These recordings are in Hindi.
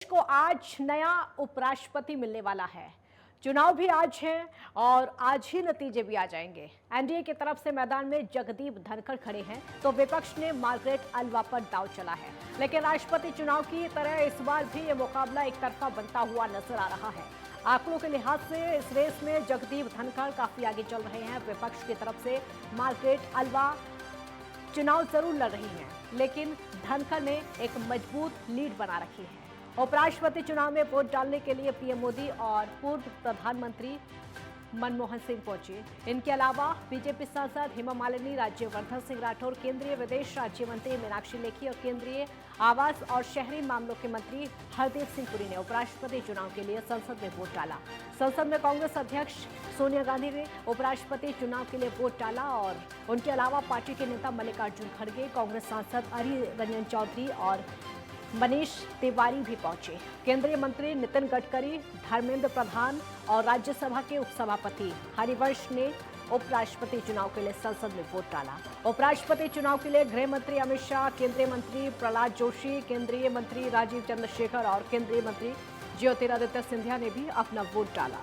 को आज नया उपराष्ट्रपति मिलने वाला है। चुनाव भी आज है और आज ही नतीजे भी आ जाएंगे। एनडीए की तरफ से मैदान में जगदीप धनखड़ खड़े हैं तो विपक्ष ने मार्गरेट अल्वा पर दांव चला है। लेकिन राष्ट्रपति चुनाव की तरह इस बार भी ये मुकाबला एक तरफा बनता हुआ नजर आ रहा है। आंकड़ों के लिहाज से इस रेस में जगदीप धनखड़ काफी आगे चल रहे हैं। विपक्ष की तरफ से मार्गरेट अल्वा चुनाव जरूर लड़ रही हैं, लेकिन धनखड़ ने एक मजबूत लीड बना रखी है। उपराष्ट्रपति चुनाव में वोट डालने के लिए पीएम मोदी और पूर्व प्रधानमंत्री मनमोहन सिंह पहुंचे। इनके अलावा बीजेपी सांसद हेमा मालिनी, राज्यवर्धन सिंह राठौर, केंद्रीय विदेश राज्य मंत्री मीनाक्षी लेखी और केंद्रीय आवास और शहरी मामलों के मंत्री हरदीप सिंह पुरी ने उपराष्ट्रपति चुनाव के लिए संसद में वोट डाला। संसद में कांग्रेस अध्यक्ष सोनिया गांधी ने उपराष्ट्रपति चुनाव के लिए वोट डाला और उनके अलावा पार्टी के नेता मल्लिकार्जुन खड़गे, कांग्रेस सांसद अधीर रंजन चौधरी और मनीष तिवारी भी पहुंचे। केंद्रीय मंत्री नितिन गडकरी, धर्मेंद्र प्रधान और राज्यसभा के उपसभापति हरिवंश ने उपराष्ट्रपति चुनाव के लिए संसद में वोट डाला। उपराष्ट्रपति चुनाव के लिए गृह मंत्री अमित शाह, केंद्रीय मंत्री प्रहलाद जोशी, केंद्रीय मंत्री राजीव चंद्रशेखर और केंद्रीय मंत्री ज्योतिरादित्य सिंधिया ने भी अपना वोट डाला।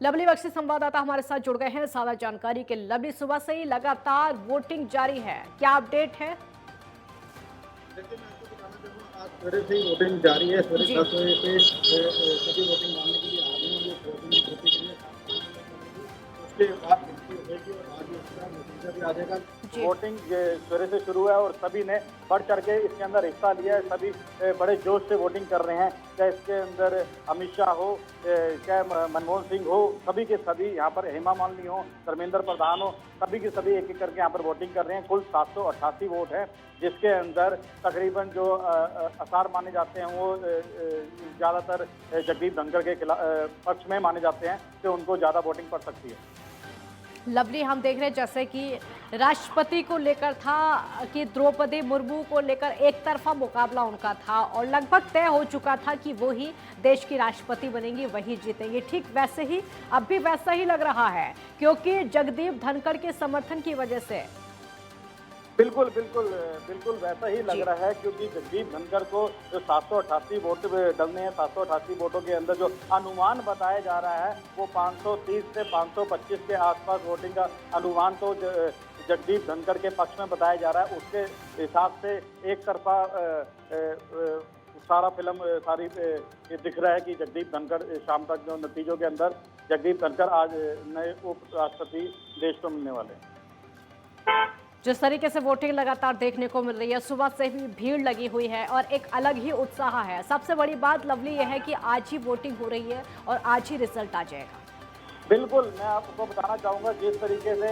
लवली बख्शी संवाददाता हमारे साथ जुड़ गए हैं ज्यादा जानकारी के। लवली, सुबह से ही लगातार वोटिंग जारी है, क्या अपडेट है? देखिए, मैं आपको बताना चाहूँगा, आज सवेरे से ही वोटिंग जारी है। सवेरे 10 बजे से सभी वोटिंग डालने के लिए आ रहे हैं। वो वोटिंग गिनती के लिए उसके बाद गिनती होगी और आज इसका नतीजा भी आ जाएगा। वोटिंग सवेरे से शुरू है और सभी ने बढ़ चढ़ के इसके अंदर हिस्सा लिया है। सभी बड़े जोश से वोटिंग कर रहे हैं। चाहे इसके अंदर अमित शाह हो, चाहे मनमोहन सिंह हो, सभी के सभी यहाँ पर हेमा मालिनी हो, धर्मेंद्र प्रधान हो, सभी के सभी एक एक करके यहाँ पर वोटिंग कर रहे हैं। कुल 788 वोट है, जिसके अंदर तकरीबन जो आसार माने जाते हैं वो ज़्यादातर जगदीप धनखड़ के पक्ष में माने जाते हैं कि उनको ज़्यादा वोटिंग पड़ सकती है। लवली, हम देख रहे हैं जैसे कि राष्ट्रपति को लेकर था कि द्रौपदी मुर्मू को लेकर एक तरफा मुकाबला उनका था और लगभग तय हो चुका था कि वो ही देश की राष्ट्रपति बनेंगी, वही जीतेंगी। ठीक वैसे ही अब भी वैसा ही लग रहा है, क्योंकि जगदीप धनखड़ के समर्थन की वजह से बिल्कुल बिल्कुल बिल्कुल वैसा ही लग रहा है, क्योंकि जगदीप धनखड़ को जो 788 वोट डलने हैं, 788 वोटों के अंदर जो अनुमान बताया जा रहा है वो 530 से 525 के आसपास वोटिंग का अनुमान तो जगदीप धनखड़ के पक्ष में बताया जा रहा है। उसके हिसाब से एक तरफा सारा फिल्म सारी दिख रहा है कि जगदीप धनखड़ शाम तक जो नतीजों के अंदर जगदीप धनखड़ आज नए उपराष्ट्रपति देश को मिलने वाले हैं। जिस तरीके से वोटिंग लगातार देखने को मिल रही है, सुबह से भी भीड़ लगी हुई है और एक अलग ही उत्साह है। सबसे बड़ी बात लवली यह है कि आज ही वोटिंग हो रही है और आज ही रिजल्ट आ जाएगा। बिल्कुल, मैं आपको बताना चाहूँगा जिस तरीके से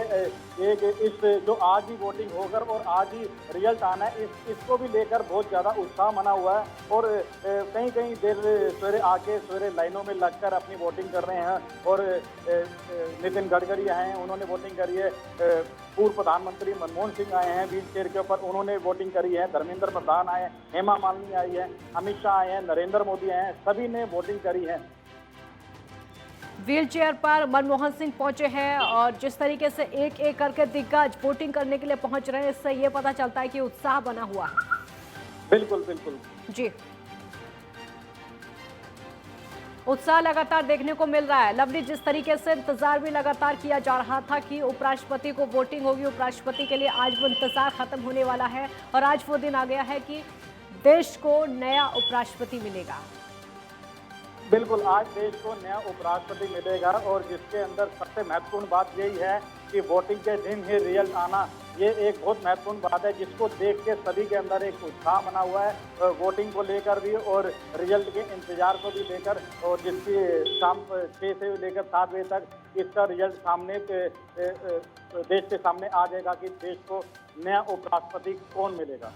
एक इस जो आज ही वोटिंग होकर और आज ही रिजल्ट आना है, इसको भी लेकर बहुत ज़्यादा उत्साह बना हुआ है और कहीं कहीं देर सवेरे आके सवेरे लाइनों में लगकर अपनी वोटिंग कर रहे हैं। और नितिन गडकरी आए हैं, उन्होंने वोटिंग करी है। पूर्व प्रधानमंत्री मनमोहन सिंह आए हैं व्हील चेयर के ऊपर, उन्होंने वोटिंग करी है। धर्मेंद्र प्रधान आए हैं, हेमा मालिनी आई है, अमित शाह आए हैं, नरेंद्र मोदी आए हैं, सभी ने वोटिंग करी है। व्हील चेयर पर मनमोहन सिंह पहुंचे हैं और जिस तरीके से एक एक करके दिग्गज वोटिंग करने के लिए पहुंच रहे हैं, इससे ये पता चलता है कि उत्साह बना हुआ है। बिल्कुल बिल्कुल जी, उत्साह लगातार देखने को मिल रहा है। लवली, जिस तरीके से इंतजार भी लगातार किया जा रहा था कि उपराष्ट्रपति को वोटिंग होगी, उपराष्ट्रपति के लिए आज वो इंतजार खत्म होने वाला है और आज वो दिन आ गया है कि देश को नया उपराष्ट्रपति मिलेगा। बिल्कुल, आज देश को नया उपराष्ट्रपति मिलेगा और जिसके अंदर सबसे महत्वपूर्ण बात यही है कि वोटिंग के दिन ही रिजल्ट आना, ये एक बहुत महत्वपूर्ण बात है, जिसको देख के सभी के अंदर एक उत्साह बना हुआ है वोटिंग को लेकर भी और रिजल्ट के इंतजार को भी लेकर। और जिसकी शाम 6 से लेकर 7 बजे तक इसका रिजल्ट सामने देश के सामने आ जाएगा कि देश को नया उपराष्ट्रपति कौन मिलेगा।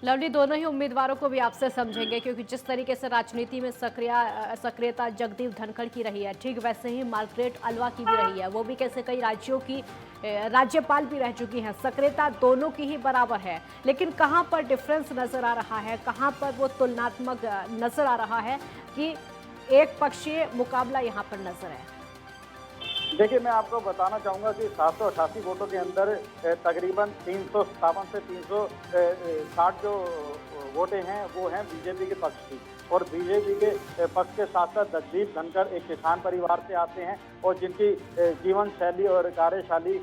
लवली, दोनों ही उम्मीदवारों को भी आपसे समझेंगे, क्योंकि जिस तरीके से राजनीति में सक्रियता जगदीप धनखड़ की रही है, ठीक वैसे ही मार्गरेट अल्वा की भी रही है। वो भी कैसे कई राज्यों की राज्यपाल भी रह चुकी हैं। सक्रियता दोनों की ही बराबर है, लेकिन कहां पर डिफरेंस नजर आ रहा है, कहां पर वो तुलनात्मक नजर आ रहा है कि एक पक्षीय मुकाबला यहां पर नजर है? देखिए, मैं आपको बताना चाहूँगा कि 788 वोटों के अंदर तकरीबन 357 से 360 जो वोटें हैं वो हैं बीजेपी के पक्ष की। और बीजेपी के पक्ष के साथ साथ जगदीप धनखड़ एक किसान परिवार से आते हैं और जिनकी जीवन शैली और कार्यशैली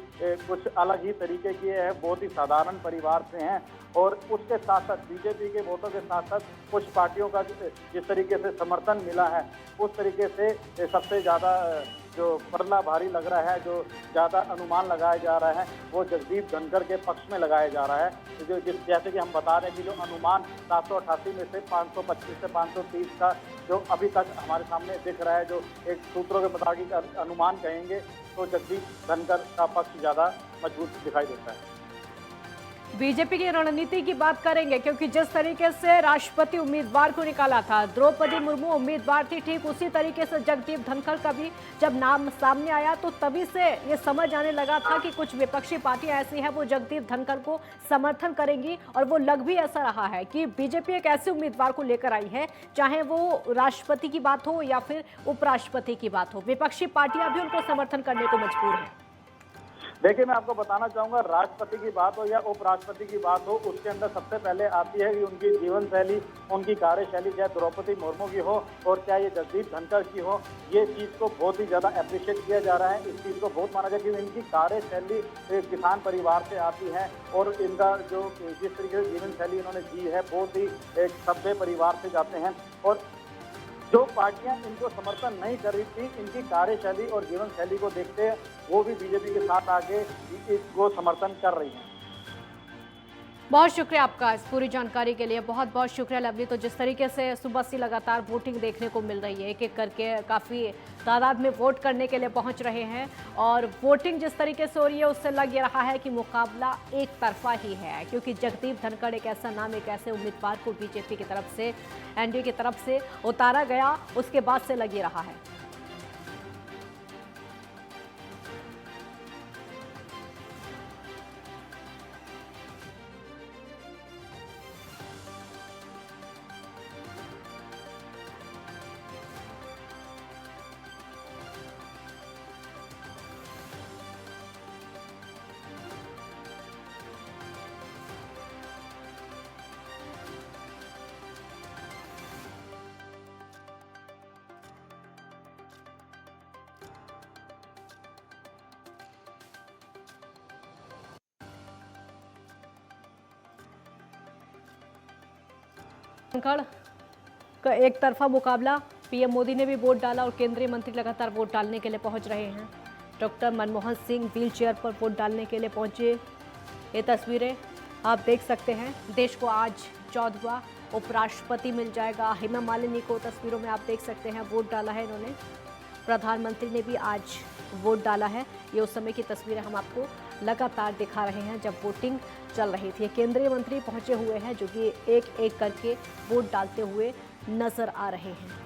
कुछ अलग ही तरीके की है, बहुत ही साधारण परिवार से हैं। और उसके साथ साथ बीजेपी के वोटों के साथ साथ कुछ पार्टियों का जिस तरीके से समर्थन मिला है, उस तरीके से सबसे ज़्यादा जो पड़ला भारी लग रहा है, जो ज़्यादा अनुमान लगाया जा रहा है, वो जगदीप धनखड़ के पक्ष में लगाया जा रहा है। जैसे कि हम बता रहे हैं कि जो अनुमान 788 में से 525 से 530 का जो अभी तक हमारे सामने दिख रहा है, जो एक सूत्रों के मुताबिक अनुमान कहेंगे, तो जगदीप धनखड़ का पक्ष ज़्यादा मजबूत दिखाई देता है। बीजेपी की रणनीति की बात करेंगे, क्योंकि जिस तरीके से राष्ट्रपति उम्मीदवार को निकाला था, द्रौपदी मुर्मू उम्मीदवार थी, ठीक उसी तरीके से जगदीप धनखड़ का भी जब नाम सामने आया तो तभी से ये समझ आने लगा था कि कुछ विपक्षी पार्टियां ऐसी हैं वो जगदीप धनखड़ को समर्थन करेंगी। और वो लग भी ऐसा रहा है कि बीजेपी एक ऐसे उम्मीदवार को लेकर आई है, चाहे वो राष्ट्रपति की बात हो या फिर उपराष्ट्रपति की बात हो, विपक्षी पार्टियां भी उनको समर्थन करने को मजबूर हैं। देखिए, मैं आपको बताना चाहूँगा, राष्ट्रपति की बात हो या उपराष्ट्रपति की बात हो, उसके अंदर सबसे पहले आती है कि उनकी जीवन शैली, उनकी कार्यशैली, चाहे द्रौपदी मुर्मू की हो और चाहे ये जगदीप धनखड़ की हो, ये चीज़ को बहुत ही ज़्यादा अप्रिशिएट किया जा रहा है। इस चीज़ को बहुत माना जाए कि इनकी कार्यशैली किसान परिवार से आती है और इनका जो जिस तरीके से जीवन शैली इन्होंने जी है, बहुत ही एक सभ्य परिवार से जाते हैं। और जो पार्टियां इनको समर्थन नहीं कर रही थी, इनकी कार्यशैली और जीवन शैली को देखते वो भी बीजेपी के साथ आगे इसको समर्थन कर रही हैं। बहुत शुक्रिया आपका इस पूरी जानकारी के लिए, बहुत बहुत शुक्रिया लवली। तो जिस तरीके से सुबह से लगातार वोटिंग देखने को मिल रही है, एक एक करके काफ़ी तादाद में वोट करने के लिए पहुंच रहे हैं और वोटिंग जिस तरीके से हो रही है उससे लग रहा है कि मुकाबला एक तरफा ही है, क्योंकि जगदीप धनखड़ एक ऐसा नाम, एक ऐसे उम्मीदवार को बीजेपी की तरफ से, एनडीए की तरफ से उतारा गया, उसके बाद से लग रहा है। धनखड़ का एक तरफा मुकाबला, पीएम मोदी ने भी वोट डाला और केंद्रीय मंत्री लगातार वोट डालने के लिए पहुंच रहे हैं। Doctor Manmohan Singh wheel chair पर वोट डालने के लिए पहुंचे। ये तस्वीरें आप देख सकते हैं। देश को आज 14वां उपराष्ट्रपति मिल जाएगा। हेमा मालिनी को तस्वीरों में आप देख सकते हैं, वोट डाला है इन्होंने। प्रधानमंत्री ने भी आज वोट डाला है। ये उस समय की तस्वीरें हम आपको लगातार दिखा रहे हैं जब वोटिंग चल रही थी। केंद्रीय मंत्री पहुंचे हुए हैं जो कि एक एक करके वोट डालते हुए नजर आ रहे हैं।